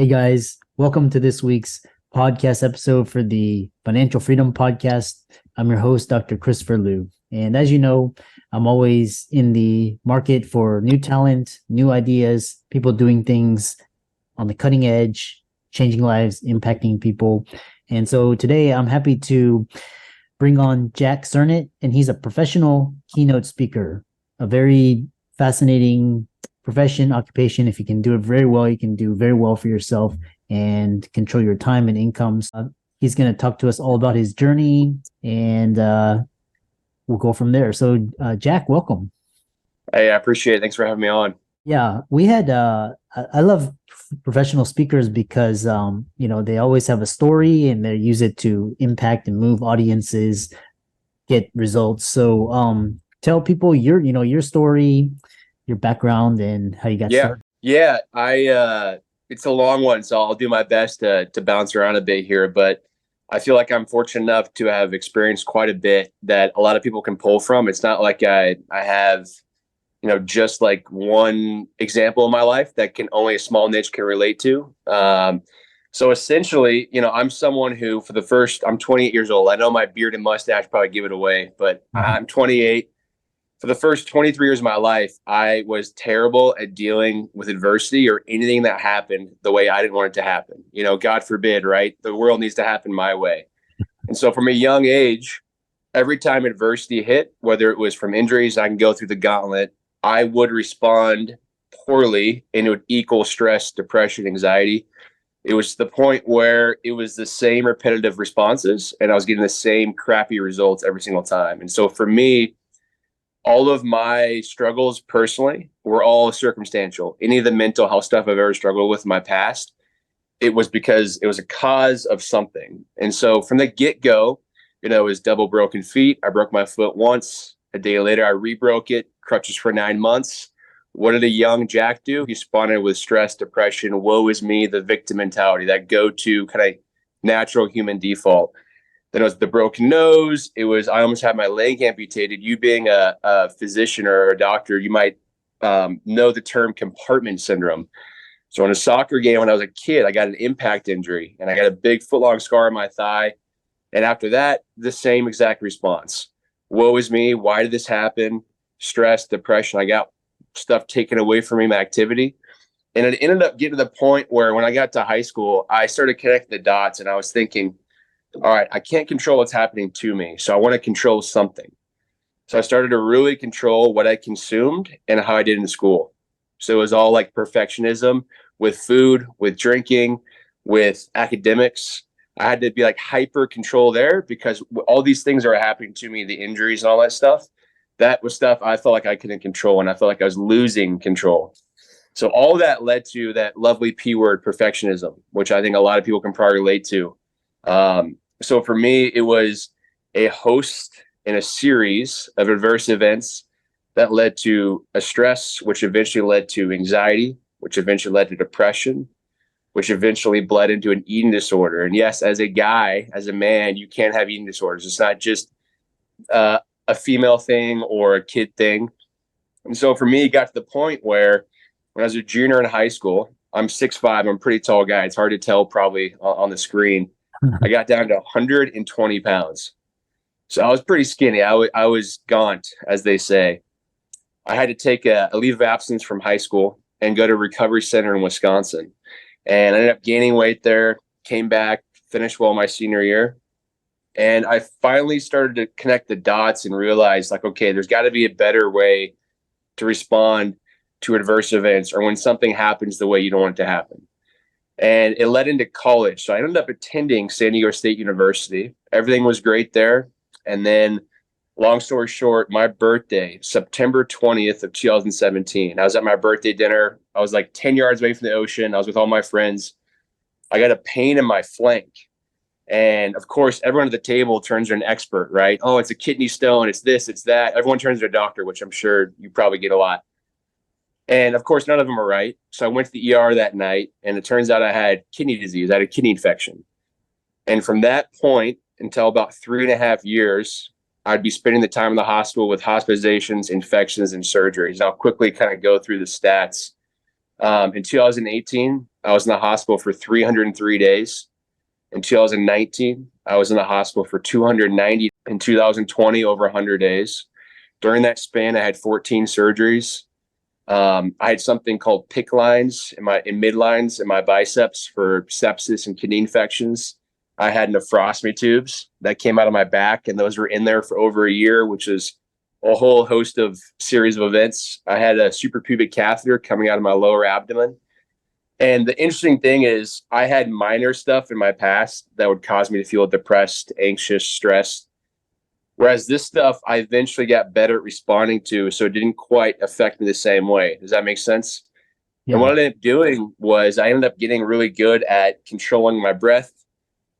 Hey guys, welcome to this week's podcast episode for the Financial Freedom Podcast. I'm your host, Dr. Christopher Liu. And as you know, I'm always in the market for new talent, new ideas, people doing things on the cutting edge, changing lives, impacting people. And so today I'm happy to bring on Jack Sernett, and he's a professional keynote speaker, a very fascinating profession, occupation. If you can do it very well, you can do very well for yourself and control your time and incomes. He's going to talk to us all about his journey, and we'll go from there. So, Jack, welcome. Hey, I appreciate it. Thanks for having me on. Yeah, we had. I love professional speakers because they always have a story and they use it to impact and move audiences, get results. So, tell people your story, your background, and how you got Yeah. started. Yeah. It's a long one, so I'll do my best to bounce around a bit here, but I feel like I'm fortunate enough to have experienced quite a bit that a lot of people can pull from. It's not like I have, just like one example in my life that can only a small niche can relate to. So essentially, I'm someone who I'm 28 years old. I know my beard and mustache probably give it away, but I'm 28. For the first 23 years of my life, I was terrible at dealing with adversity or anything that happened the way I didn't want it to happen. God forbid, right? The world needs to happen my way. And so from a young age, every time adversity hit, whether it was from injuries, I can go through the gauntlet, I would respond poorly and it would equal stress, depression, anxiety. It was the point where it was the same repetitive responses and I was getting the same crappy results every single time. And so for me, all of my struggles personally were all circumstantial. Any of the mental health stuff I've ever struggled with in my past, it was because it was a cause of something. And so from the get-go, it was double broken feet. I broke my foot once. A day later, I re-broke it, crutches for 9 months. What did a young Jack do? He responded with stress, depression, woe is me, the victim mentality, that go-to kind of natural human default. Then it was the broken nose. It was, I almost had my leg amputated. You being a physician or a doctor, you might know the term compartment syndrome. So in a soccer game when I was a kid, I got an impact injury and I got a big foot-long scar on my thigh. And after that, the same exact response. Woe is me. Why did this happen? Stress, depression. I got stuff taken away from me, my activity. And it ended up getting to the point where when I got to high school, I started connecting the dots and I was thinking, all right, I can't control what's happening to me. So I want to control something. So I started to really control what I consumed and how I did in school. So it was all like perfectionism with food, with drinking, with academics. I had to be like hyper control there because all these things are happening to me, the injuries and all that stuff. That was stuff I felt like I couldn't control and I felt like I was losing control. So all that led to that lovely P word, perfectionism, which I think a lot of people can probably relate to. So for me, it was a host in a series of adverse events that led to a stress, which eventually led to anxiety, which eventually led to depression, which eventually bled into an eating disorder. And yes, as a guy, as a man, you can't have eating disorders. It's not just a female thing or a kid thing. And so for me, it got to the point where when I was a junior in high school, I'm 6'5", I'm a pretty tall guy. It's hard to tell probably on the screen. I got down to 120 pounds. So I was pretty skinny. I was gaunt, as they say. I had to take a leave of absence from high school and go to a recovery center in Wisconsin. And I ended up gaining weight there, came back, finished well my senior year. And I finally started to connect the dots and realize, like, okay, there's got to be a better way to respond to adverse events or when something happens the way you don't want it to happen. And it led into college. So I ended up attending San Diego State University. Everything was great there. And then, long story short, my birthday, September 20th of 2017, I was at my birthday dinner. I was like 10 yards away from the ocean. I was with all my friends. I got a pain in my flank. And of course, everyone at the table turns to an expert, right? Oh, it's a kidney stone. It's this, it's that. Everyone turns to a doctor, which I'm sure you probably get a lot. And of course, none of them are right. So I went to the ER that night, and it turns out I had kidney disease. I had a kidney infection. And from that point until about 3.5 years, I'd be spending the time in the hospital with hospitalizations, infections, and surgeries. And I'll quickly kind of go through the stats In 2018, I was in the hospital for 303 days. In 2019, I was in the hospital for 290. In 2020, over 100 days. During that span, I had 14 surgeries. I had something called PICC lines in midlines in my biceps for sepsis and kidney infections. I had nephrostomy tubes that came out of my back, and those were in there for over a year, which is a whole host of series of events. I had a suprapubic catheter coming out of my lower abdomen. And the interesting thing is I had minor stuff in my past that would cause me to feel depressed, anxious, stressed. Whereas this stuff, I eventually got better at responding to, so it didn't quite affect me the same way. Does that make sense? Yeah. And what I ended up doing was I ended up getting really good at controlling my breath,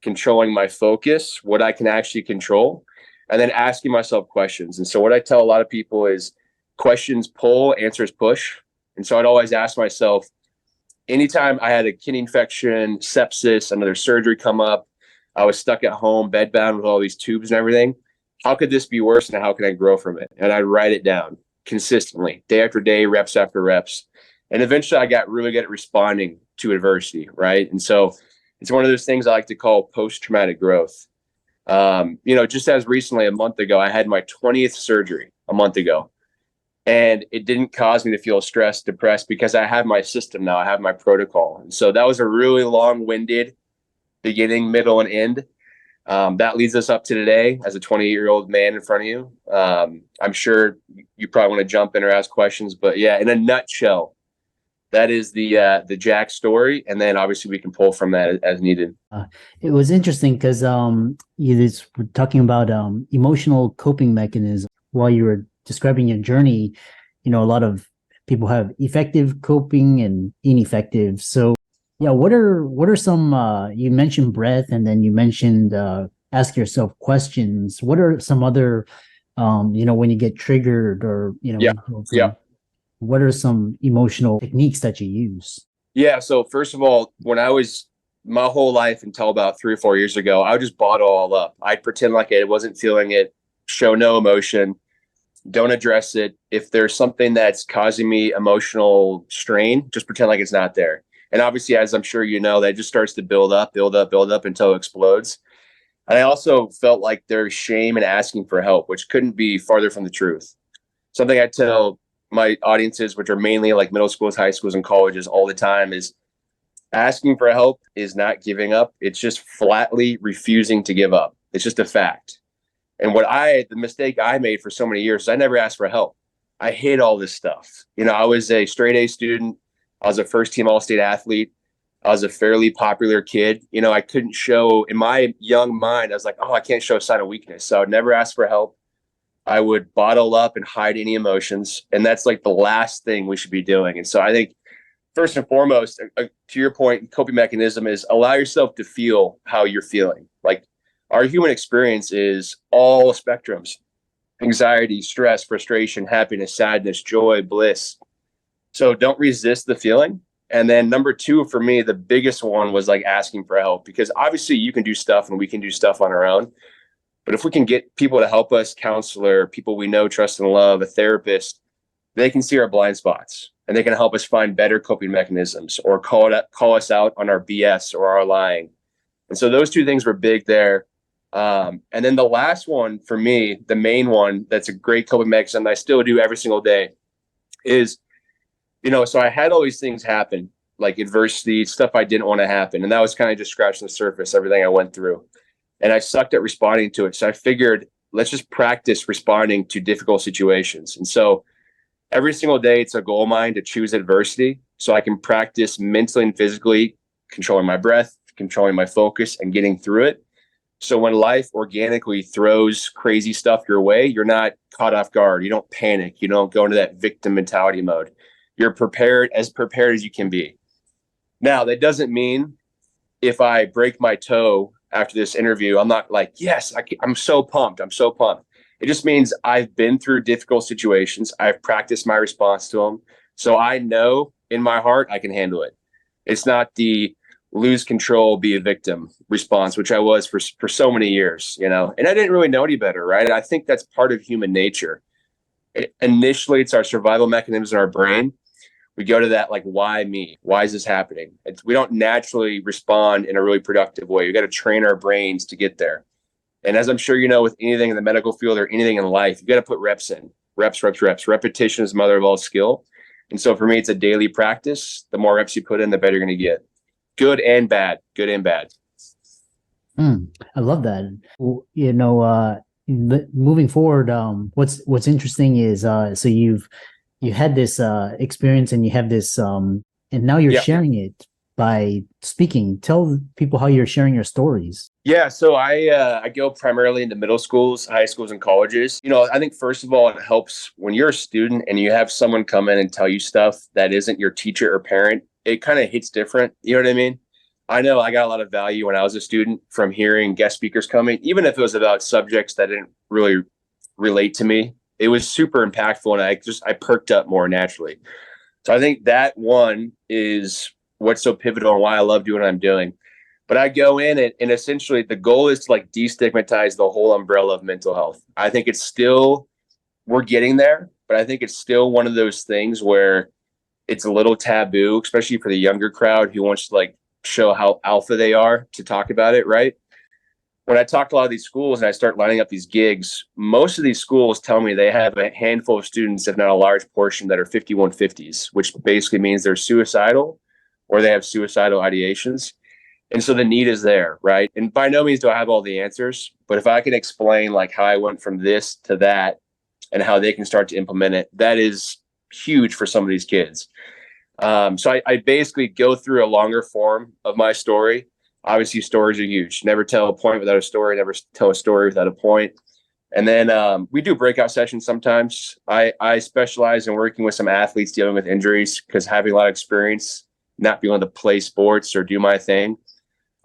controlling my focus, what I can actually control, and then asking myself questions. And so what I tell a lot of people is questions pull, answers push. And so I'd always ask myself, anytime I had a kidney infection, sepsis, another surgery come up, I was stuck at home, bedbound with all these tubes and everything. How could this be worse, and how can I grow from it? And I'd write it down consistently, day after day, reps after reps. And eventually I got really good at responding to adversity, right? And so it's one of those things I like to call post-traumatic growth. Just as recently, a month ago, I had my 20th surgery a month ago. And it didn't cause me to feel stressed, depressed, because I have my system now. I have my protocol. And so that was a really long-winded beginning, middle, and end. That leads us up to today as a 28-year-old man in front of you. I'm sure you probably want to jump in or ask questions, but yeah, in a nutshell, that is the Jack story. And then obviously we can pull from that as needed. It was interesting because you were talking about emotional coping mechanism while you were describing your journey. A lot of people have effective coping and ineffective. So yeah, what are some you mentioned breath, and then you mentioned ask yourself questions. What are some other when you get triggered or Yeah. What are some emotional techniques that you use? Yeah. So first of all, when I was my whole life until about 3 or 4 years ago, I would just bottle all up. I'd pretend like I wasn't feeling it, show no emotion, don't address it. If there's something that's causing me emotional strain, just pretend like it's not there. And obviously, as I'm sure you know, that just starts to build up until it explodes. And I also felt like there's shame in asking for help, which couldn't be farther from the truth. Something I tell my audiences, which are mainly like middle schools, high schools, and colleges all the time, is asking for help is not giving up. It's just flatly refusing to give up. It's just a fact. And the mistake I made for so many years is I never asked for help. I hid all this stuff. I was a straight A student. I was a first team all-state athlete. I was a fairly popular kid. I couldn't show, in my young mind, I was like, oh, I can't show a sign of weakness. So I would never ask for help. I would bottle up and hide any emotions. And that's like the last thing we should be doing. And so I think first and foremost, to your point, coping mechanism is allow yourself to feel how you're feeling. Like our human experience is all spectrums: anxiety, stress, frustration, happiness, sadness, joy, bliss. So don't resist the feeling. And then number two, for me, the biggest one was like asking for help, because obviously you can do stuff and we can do stuff on our own. But if we can get people to help us, counselor, people we know, trust, and love, a therapist, they can see our blind spots and they can help us find better coping mechanisms or call us out on our BS or our lying. And so those two things were big there. And then the last one for me, the main one that's a great coping mechanism I still do every single day is, so I had all these things happen, like adversity, stuff I didn't want to happen. And that was kind of just scratching the surface, everything I went through. And I sucked at responding to it. So I figured, let's just practice responding to difficult situations. And so every single day, it's a goal of mine to choose adversity so I can practice mentally and physically controlling my breath, controlling my focus, and getting through it. So when life organically throws crazy stuff your way, you're not caught off guard. You don't panic. You don't go into that victim mentality mode. You're prepared as you can be. Now, that doesn't mean if I break my toe after this interview, I'm not like, yes, I'm so pumped. I'm so pumped. It just means I've been through difficult situations. I've practiced my response to them. So I know in my heart I can handle it. It's not the lose control, be a victim response, which I was for so many years, and I didn't really know any better, right? I think that's part of human nature. Initially, it's our survival mechanisms in our brain. we go to that, like, why me? Why is this happening? We don't naturally respond in a really productive way. We got to train our brains to get there. And as I'm sure you know, with anything in the medical field or anything in life, you got to put reps in. Reps, reps, reps. Repetition is the mother of all skill. And so for me, it's a daily practice. The more reps you put in, the better you're going to get. Good and bad. Good and bad. I love that. You know, moving forward, what's interesting is so you had this experience and you have this and now you're sharing it by speaking. Tell people how you're sharing your stories. Yeah, so I go primarily into middle schools, high schools, and colleges. You know, I think first of all, it helps when you're a student and you have someone come in and tell you stuff that isn't your teacher or parent. It kind of hits different. You know what I mean? I know I got a lot of value when I was a student from hearing guest speakers coming, even if it was about subjects that didn't really relate to me. It was super impactful, and I perked up more naturally. So I think that one is what's so pivotal and why I love doing what I'm doing. But I go in and essentially the goal is to like destigmatize the whole umbrella of mental health. I think it's still, we're getting there, but I think it's still one of those things where it's a little taboo, especially for the younger crowd who wants to like show how alpha they are to talk about it, right? When I talk to a lot of these schools and I start lining up these gigs, most of these schools tell me they have a handful of students, if not a large portion, that are 5150s, which basically means they're suicidal or they have suicidal ideations. And so the need is there, right? And by no means do I have all the answers, but if I can explain like how I went from this to that and how they can start to implement it, that is huge for some of these kids. So I basically go through a longer form of my story. Obviously, stories are huge. Never tell a point without a story. Never tell a story without a point. And then we do breakout sessions sometimes. I specialize in working with some athletes dealing with injuries because having a lot of experience, not being able to play sports or do my thing.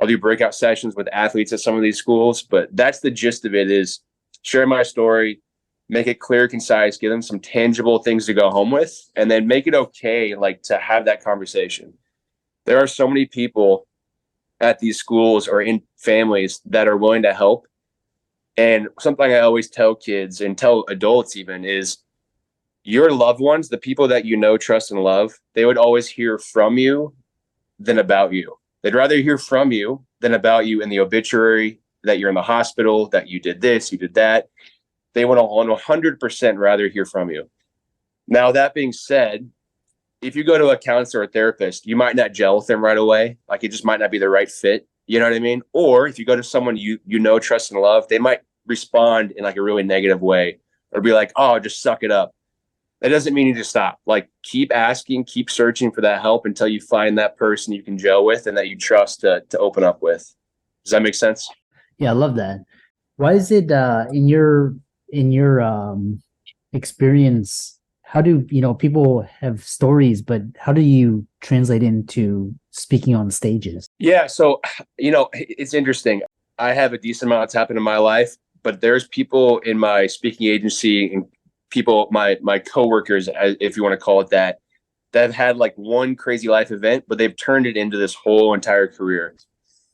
I'll do breakout sessions with athletes at some of these schools, but that's the gist of it is share my story, make it clear, concise, give them some tangible things to go home with, and then make it okay, like to have that conversation. There are so many people at these schools or in families that are willing to help. And something I always tell kids and tell adults even is your loved ones, the people that you know, trust, and love, they would always hear from you than about you. They'd rather hear from you than about you in the obituary, that you're in the hospital, that you did this, you did that. They want to 100% rather hear from you. Now, that being said, if you go to a counselor or therapist, you might not gel with them right away. Like it just might not be the right fit. You know what I mean? Or if you go to someone you know, trust, and love, they might respond in like a really negative way or be like, oh, just suck it up. That doesn't mean you just stop. Like keep asking, keep searching for that help until you find that person you can gel with and that you trust to open up with. Does that make sense? Yeah, I love that. Why is it in your experience, how do people have stories, but how do you translate into speaking on stages? Yeah, so it's interesting. I have a decent amount that's happened in my life, but there's people in my speaking agency and people, my coworkers, if you want to call it that have had like one crazy life event, but they've turned it into this whole entire career.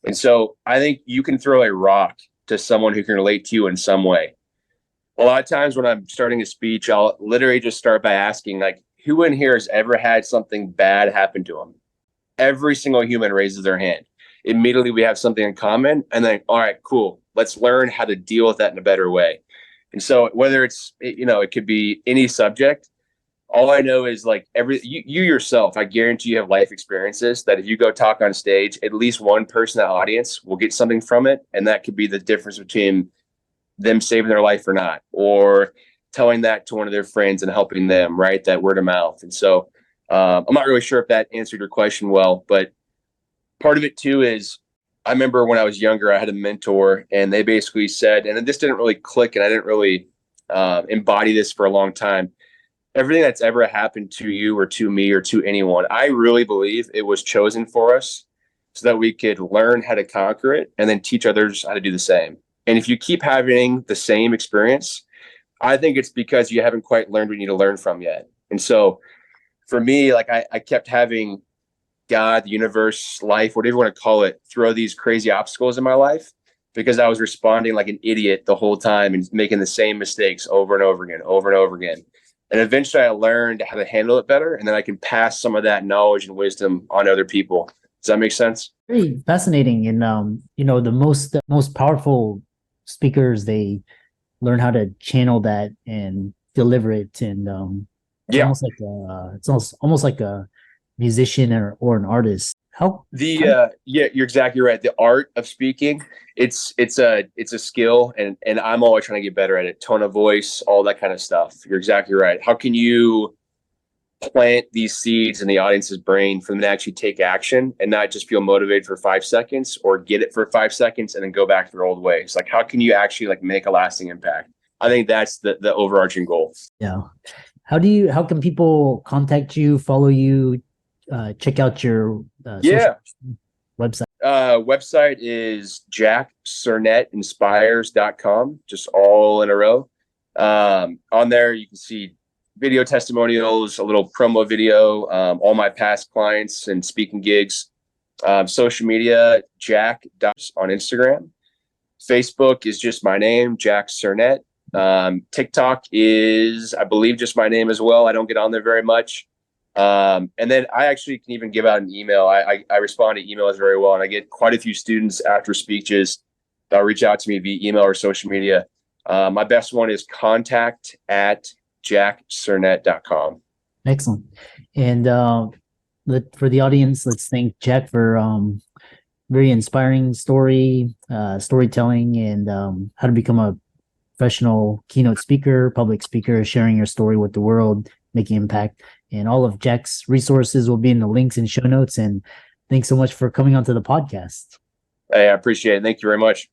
And so I think you can throw a rock to someone who can relate to you in some way. A lot of times when I'm starting a speech, I'll literally just start by asking, like, who in here has ever had something bad happen to them? Every single human raises their hand. Immediately we have something in common, and then, all right, cool. Let's learn how to deal with that in a better way. And so whether it's, it could be any subject, all I know is like you yourself, I guarantee you have life experiences that if you go talk on stage, at least one person in that audience will get something from it. And that could be the difference between them saving their life or not, or telling that to one of their friends and helping them, right? That word of mouth. And so I'm not really sure if that answered your question well, but part of it too is I remember when I was younger, I had a mentor and they basically said, and this didn't really click and I didn't really embody this for a long time. Everything that's ever happened to you or to me or to anyone, I really believe it was chosen for us so that we could learn how to conquer it and then teach others how to do the same. And if you keep having the same experience, I think it's because you haven't quite learned what you need to learn from yet. And so for me, like I kept having God, the universe, life, whatever you want to call it, throw these crazy obstacles in my life because I was responding like an idiot the whole time and making the same mistakes over and over again, over and over again. And eventually I learned how to handle it better. And then I can pass some of that knowledge and wisdom on to other people. Does that make sense? Very fascinating. And the most powerful speakers, they learn how to channel that and deliver it. And it's Yeah. almost like a musician or an artist. Yeah, you're exactly right. The art of speaking, it's a skill, and I'm always trying to get better at it. Tone of voice, all that kind of stuff. You're exactly right. How can you plant these seeds in the audience's brain for them to actually take action and not just feel motivated for 5 seconds or get it for 5 seconds and then go back to their old ways? Like, how can you actually like make a lasting impact? I think that's the overarching goal. Yeah. How can people contact you, follow you, check out your social website? Website is jacksernettinspires.com, just all in a row. On there, you can see video testimonials, a little promo video, all my past clients and speaking gigs. Social media, Jack on Instagram. Facebook is just my name, Jack Sernett. TikTok is, I believe, just my name as well. I don't get on there very much. And then I actually can even give out an email. I respond to emails very well, and I get quite a few students after speeches that reach out to me via email or social media. My best one is contact@jacksernett.com. Excellent. And for the audience, let's thank Jack for very inspiring storytelling, and how to become a professional keynote speaker, public speaker, sharing your story with the world, making impact. And all of Jack's resources will be in the links and show notes. And thanks so much for coming onto the podcast. Hey, I appreciate it. Thank you very much.